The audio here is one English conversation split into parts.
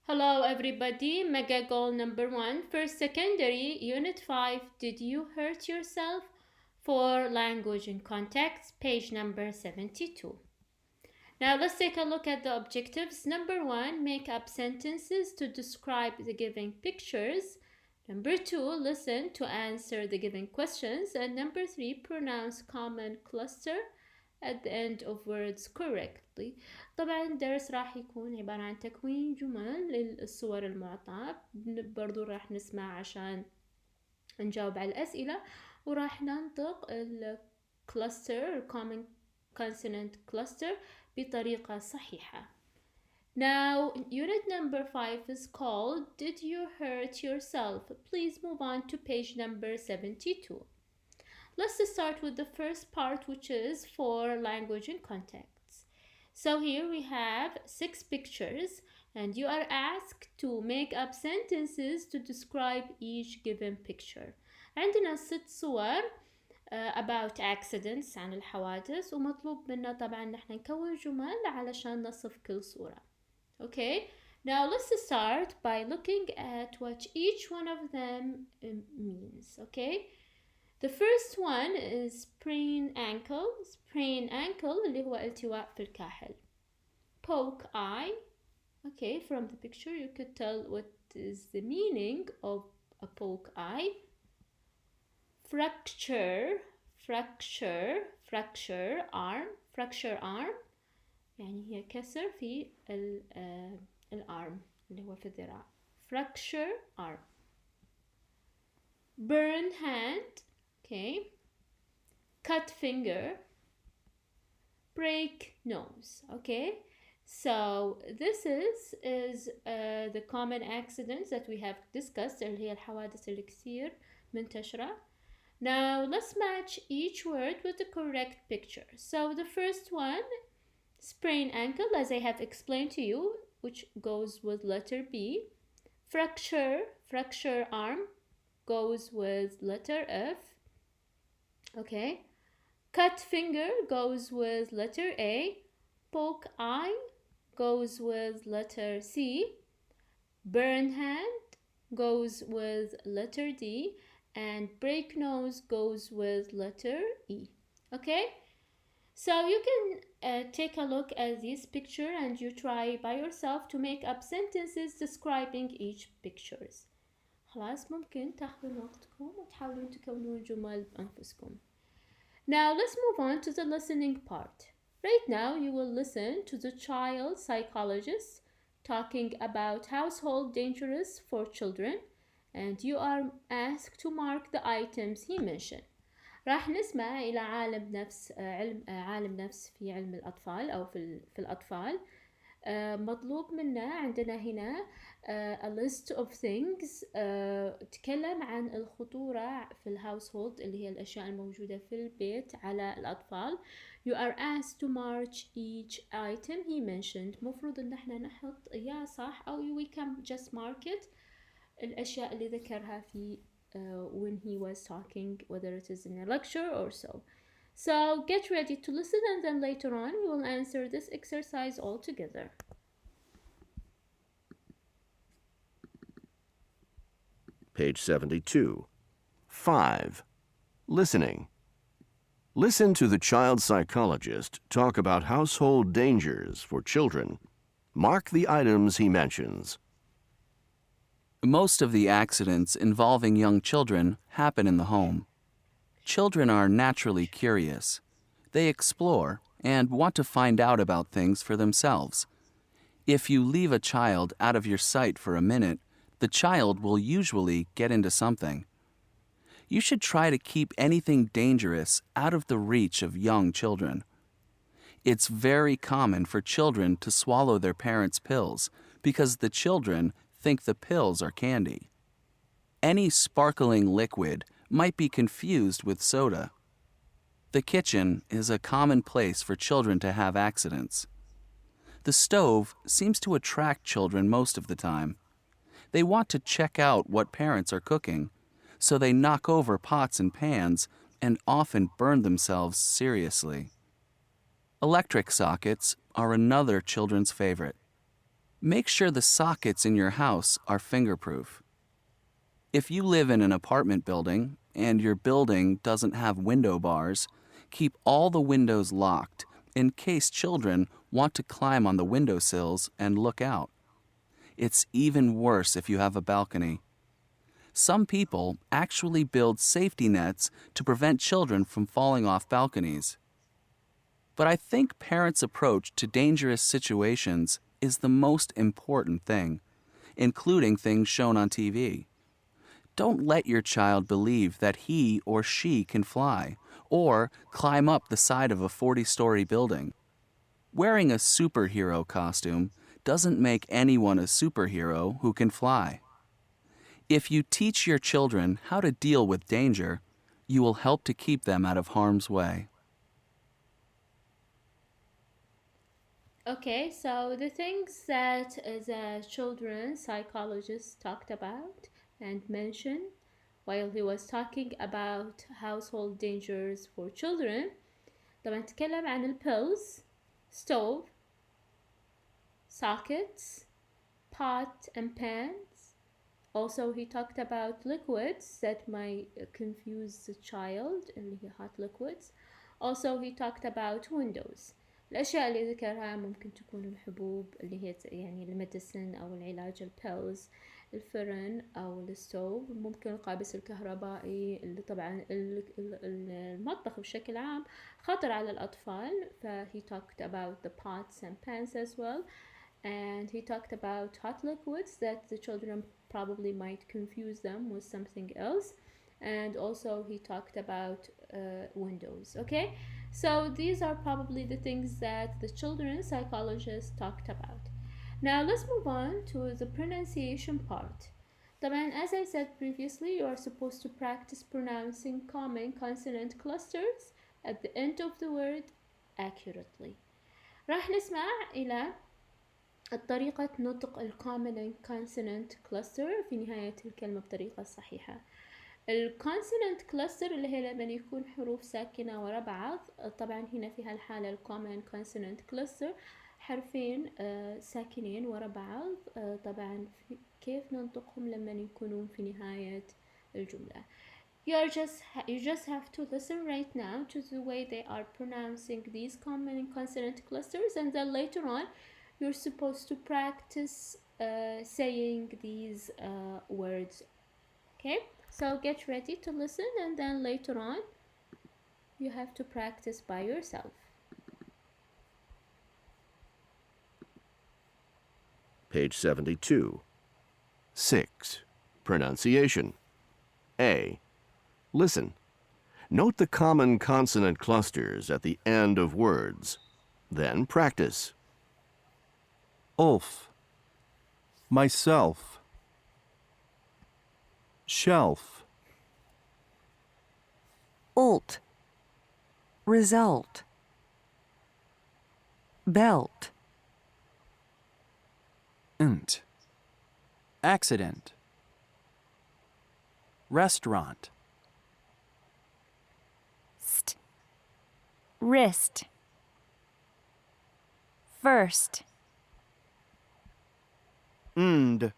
Hello everybody, mega goal number 1, first secondary, unit 5, did you hurt yourself? For language and context, page number 72. Now let's take a look at the objectives. Number 1, make up sentences to describe the given pictures. Number 2, listen to answer the given questions. And number 3, pronounce common cluster at the end of words correctly. طبعا الدرس راح يكون عبارة عن تكوين جمل للصور المعطاة، برضو راح نسمع عشان نجاوب على الأسئلة، وراح ننطق الكلاستر common consonant cluster بطريقة صحيحة. Now, unit number 5 is called Did You Hurt Yourself? Please move on to page number 72. Let's start with the first part, which is for language and context. So here we have 6 pictures and you are asked to make up sentences to describe each given picture. عندنا 6 صور about accidents عن الحوادث، ومطلوب منا طبعا نحن نكون جمل علشان نصف كل صورة. Okay, now let's start by looking at what each one of them means. Okay, the first one is sprain ankle. Sprain ankle اللي هو التواء في الكاحل. Poke eye. Okay, from the picture you could tell what is the meaning of a poke eye. Fracture arm. Fracture arm يعني هي كسر في الارم اللي هو في الذراع. Fracture arm. Burn hand. Okay. Cut finger. Break nose. Okay. So this is the common accidents that we have discussed اللي هي الحوادث اللي كثير منتشرة. Now let's match each word with the correct picture. So the first one, sprain ankle, as I have explained to you, which goes with letter B. Fracture arm goes with letter F. Okay. Cut finger goes with letter A. Poke eye goes with letter C. Burn hand goes with letter D. And break nose goes with letter E. Okay, so you can take a look at this picture and you try by yourself to make up sentences describing each pictures. خلاص ممكن تاخذون وقتكم وتحاولون تكونون جمل بأنفسكم. Now let's move on to the listening part. Right now you will listen to the child psychologist talking about household dangers for children, and you are asked to mark the items he mentioned. راح نسمع إلى عالم نفس في علم الأطفال أو في الأطفال. مطلوب منا عندنا هنا a list of things تكلم عن الخطورة في الهاوسهولد اللي هي الأشياء الموجودة في البيت على الأطفال. You are asked to mark each item he mentioned. مفروض إن احنا نحط إياه صح أو we can just mark it الأشياء اللي ذكرها في when he was talking, whether it is in a lecture or so. So get ready to listen and then later on we will answer this exercise all together. Page 72. 5. Listening. Listen to the child psychologist talk about household dangers for children. Mark the items he mentions. Most of the accidents involving young children happen in the home. Children are naturally curious. They explore and want to find out about things for themselves. If you leave a child out of your sight for a minute, the child will usually get into something. You should try to keep anything dangerous out of the reach of young children. It's very common for children to swallow their parents' pills because the children think the pills are candy. Any sparkling liquid might be confused with soda. The kitchen is a common place for children to have accidents. The stove seems to attract children most of the time. They want to check out what parents are cooking, so they knock over pots and pans and often burn themselves seriously. Electric sockets are another children's favorite. Make sure the sockets in your house are fingerproof. If you live in an apartment building and your building doesn't have window bars, keep all the windows locked in case children want to climb on the windowsills and look out. It's even worse if you have a balcony. Some people actually build safety nets to prevent children from falling off balconies. But I think parents' approach to dangerous situations is the most important thing, including things shown on TV. Don't let your child believe that he or she can fly or climb up the side of a 40-story building. Wearing a superhero costume doesn't make anyone a superhero who can fly. If you teach your children how to deal with danger, you will help to keep them out of harm's way. Okay, so the things that the children's psychologist talked about and mentioned while he was talking about household dangers for children. طبعا تكلم عن البills, stove, sockets, pot and pans. Also he talked about liquids that might confuse the child, اللي هي hot liquids. Also he talked about windows. الأشياء اللي ذكرها ممكن تكون الحبوب اللي هي يعني الميديسن أو العلاج البيلز، الفرن أو الستوف، ممكن القابس الكهربائي اللي طبعا المطبخ بشكل عام خطر على الأطفال. he talked about the pots and pans as well, and he talked about hot liquids that the children probably might confuse them with something else, and also he talked about windows. Okay, so these are probably the things that the children's psychologist talked about. Now let's move on to the pronunciation part. طبعا as I said previously, you are supposed to practice pronouncing common consonant clusters at the end of the word accurately. راح نسمع إلى طريقة نطق الcommon consonant cluster في نهاية الكلمة بطريقة صحيحة. الكونسونانت كلاستر اللي هي لما يكون حروف ساكنة ورا بعض، طبعا هنا في هالحالة الكومن كونسونانت كلاستر حرفين ساكنين ورا بعض. طبعا كيف ننطقهم لما يكونون في نهاية الجملة. You just have to listen right now to the way they are pronouncing these common consonant clusters, and then later on you're supposed to practice saying these words. Okay, so get ready to listen, and then later on you have to practice by yourself. Page 72. 6. Pronunciation. A. Listen. Note the common consonant clusters at the end of words. Then practice. Ulf, myself, shelf, Ult, result, belt, nt, accident, restaurant, st, wrist, first, and,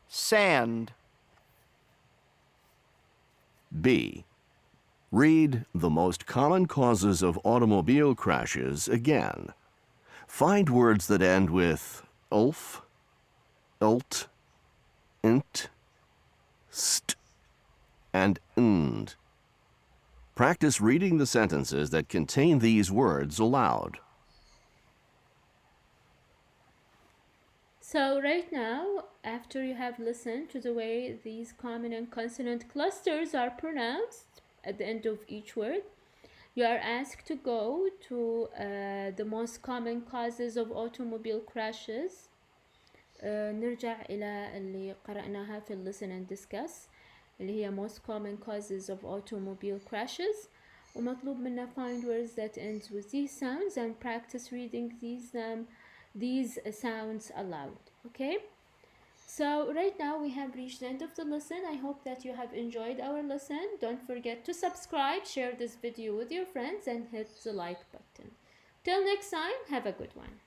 sand. B. Read the most common causes of automobile crashes again. Find words that end with ulf, ult, int, st, and nd. Practice reading the sentences that contain these words aloud. So right now, after you have listened to the way these common and consonant clusters are pronounced at the end of each word, you are asked to go to the most common causes of automobile crashes. نرجع إلى اللي قرأناها في listen and discuss اللي هي most common causes of automobile crashes. ومطلوب منا find words that ends with these sounds and practice reading these sounds aloud. Okay, so right now we have reached the end of the lesson. I hope that you have enjoyed our lesson. Don't forget to subscribe, share this video with your friends, and hit the like button. Till next time, have a good one.